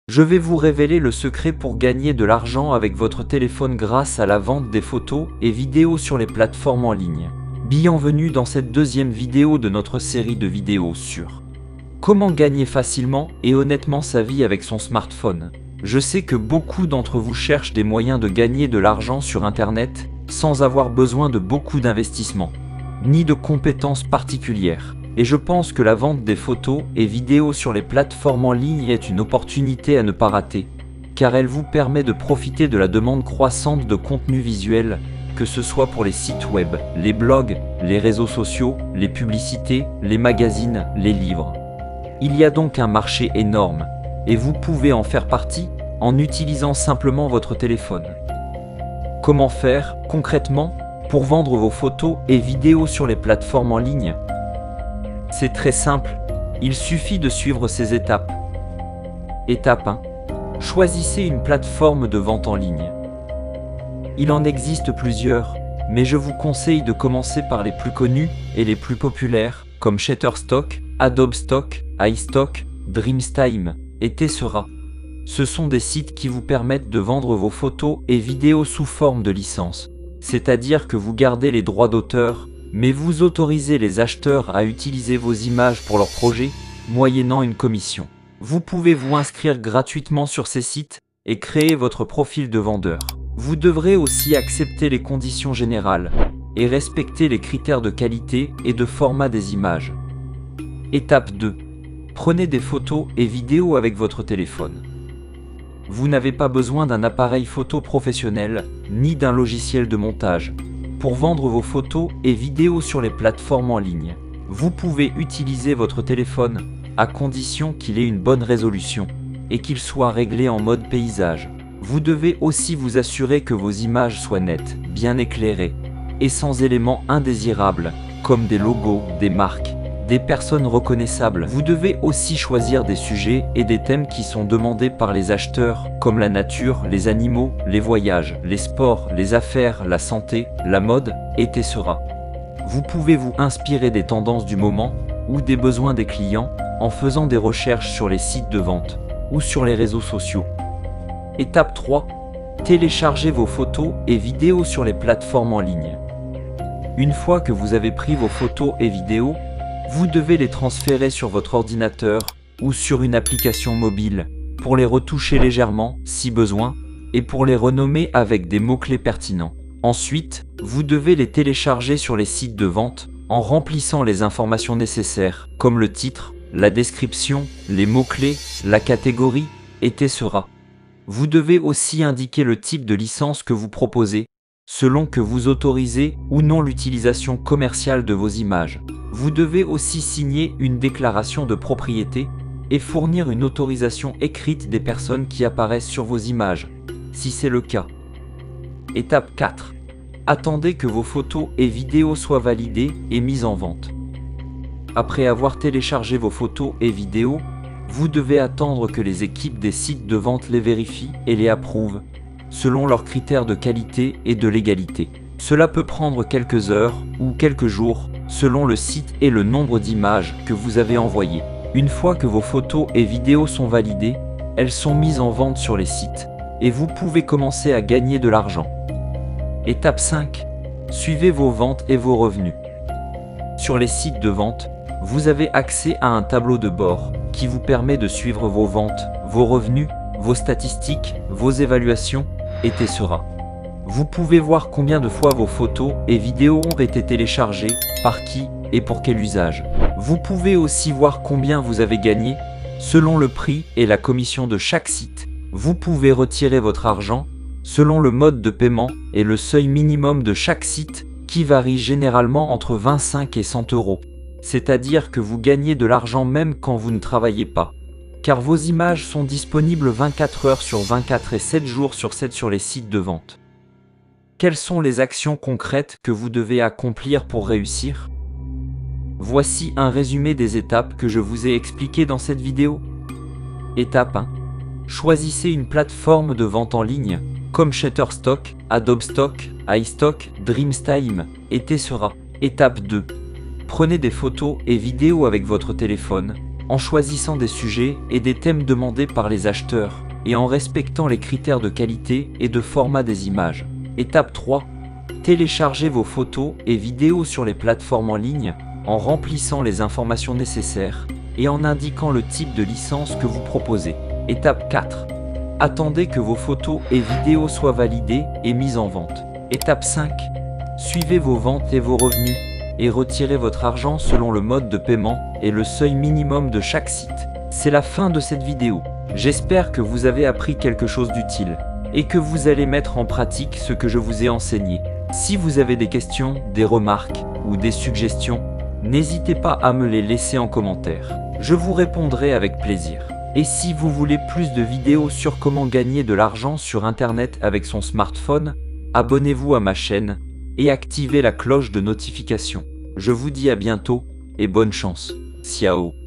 Je vais vous révéler le secret pour gagner de l'argent avec votre téléphone grâce à la vente des photos et vidéos sur les plateformes en ligne. Bienvenue dans cette deuxième vidéo de notre série de vidéos sur comment gagner facilement et honnêtement sa vie avec son smartphone. Je sais que beaucoup d'entre vous cherchent des moyens de gagner de l'argent sur Internet sans avoir besoin de beaucoup d'investissement, ni de compétences particulières. Et je pense que la vente des photos et vidéos sur les plateformes en ligne est une opportunité à ne pas rater, car elle vous permet de profiter de la demande croissante de contenu visuel, que ce soit pour les sites web, les blogs, les réseaux sociaux, les publicités, les magazines, les livres. Il y a donc un marché énorme, et vous pouvez en faire partie en utilisant simplement votre téléphone. Comment faire, concrètement, pour vendre vos photos et vidéos sur les plateformes en ligne ? C'est très simple, il suffit de suivre ces étapes. Étape 1. Choisissez une plateforme de vente en ligne. Il en existe plusieurs, mais je vous conseille de commencer par les plus connus et les plus populaires, comme Shutterstock, Adobe Stock, iStock, Dreamtime et Tessera. Ce sont des sites qui vous permettent de vendre vos photos et vidéos sous forme de licence, c'est-à-dire que vous gardez les droits d'auteur, mais vous autorisez les acheteurs à utiliser vos images pour leurs projets, moyennant une commission. Vous pouvez vous inscrire gratuitement sur ces sites et créer votre profil de vendeur. Vous devrez aussi accepter les conditions générales et respecter les critères de qualité et de format des images. Étape 2. Prenez des photos et vidéos avec votre téléphone. Vous n'avez pas besoin d'un appareil photo professionnel, ni d'un logiciel de montage pour vendre vos photos et vidéos sur les plateformes en ligne. Vous pouvez utiliser votre téléphone, à condition qu'il ait une bonne résolution et qu'il soit réglé en mode paysage. Vous devez aussi vous assurer que vos images soient nettes, bien éclairées et sans éléments indésirables, comme des logos, des marques, des personnes reconnaissables. Vous devez aussi choisir des sujets et des thèmes qui sont demandés par les acheteurs, comme la nature, les animaux, les voyages, les sports, les affaires, la santé, la mode, etc. Vous pouvez vous inspirer des tendances du moment ou des besoins des clients en faisant des recherches sur les sites de vente ou sur les réseaux sociaux. Étape 3. Téléchargez vos photos et vidéos sur les plateformes en ligne. Une fois que vous avez pris vos photos et vidéos, vous devez les transférer sur votre ordinateur ou sur une application mobile pour les retoucher légèrement si besoin et pour les renommer avec des mots-clés pertinents. Ensuite, vous devez les télécharger sur les sites de vente en remplissant les informations nécessaires comme le titre, la description, les mots-clés, la catégorie, etc. Vous devez aussi indiquer le type de licence que vous proposez selon que vous autorisez ou non l'utilisation commerciale de vos images. Vous devez aussi signer une déclaration de propriété et fournir une autorisation écrite des personnes qui apparaissent sur vos images, si c'est le cas. Étape 4. Attendez que vos photos et vidéos soient validées et mises en vente. Après avoir téléchargé vos photos et vidéos, vous devez attendre que les équipes des sites de vente les vérifient et les approuvent, selon leurs critères de qualité et de légalité. Cela peut prendre quelques heures ou quelques jours, selon le site et le nombre d'images que vous avez envoyées. Une fois que vos photos et vidéos sont validées, elles sont mises en vente sur les sites, et vous pouvez commencer à gagner de l'argent. Étape 5. Suivez vos ventes et vos revenus. Sur les sites de vente, vous avez accès à un tableau de bord qui vous permet de suivre vos ventes, vos revenus, vos statistiques, vos évaluations, etc. Vous pouvez voir combien de fois vos photos et vidéos ont été téléchargées, par qui et pour quel usage. Vous pouvez aussi voir combien vous avez gagné, selon le prix et la commission de chaque site. Vous pouvez retirer votre argent, selon le mode de paiement et le seuil minimum de chaque site, qui varie généralement entre 25 et 100 €. C'est-à-dire que vous gagnez de l'argent même quand vous ne travaillez pas, car vos images sont disponibles 24 heures sur 24 et 7 jours sur 7 sur les sites de vente. Quelles sont les actions concrètes que vous devez accomplir pour réussir ? Voici un résumé des étapes que je vous ai expliquées dans cette vidéo. Étape 1. Choisissez une plateforme de vente en ligne, comme Shutterstock, Adobe Stock, iStock, Dreamtime, etc. Étape 2. Prenez des photos et vidéos avec votre téléphone en choisissant des sujets et des thèmes demandés par les acheteurs, et en respectant les critères de qualité et de format des images. Étape 3. Téléchargez vos photos et vidéos sur les plateformes en ligne, en remplissant les informations nécessaires, et en indiquant le type de licence que vous proposez. Étape 4. Attendez que vos photos et vidéos soient validées et mises en vente. Étape 5. Suivez vos ventes et vos revenus, et retirez votre argent selon le mode de paiement et le seuil minimum de chaque site. C'est la fin de cette vidéo. J'espère que vous avez appris quelque chose d'utile, et que vous allez mettre en pratique ce que je vous ai enseigné. Si vous avez des questions, des remarques ou des suggestions, n'hésitez pas à me les laisser en commentaire. Je vous répondrai avec plaisir. Et si vous voulez plus de vidéos sur comment gagner de l'argent sur Internet avec son smartphone, abonnez-vous à ma chaîne et activez la cloche de notification. Je vous dis à bientôt et bonne chance. Ciao.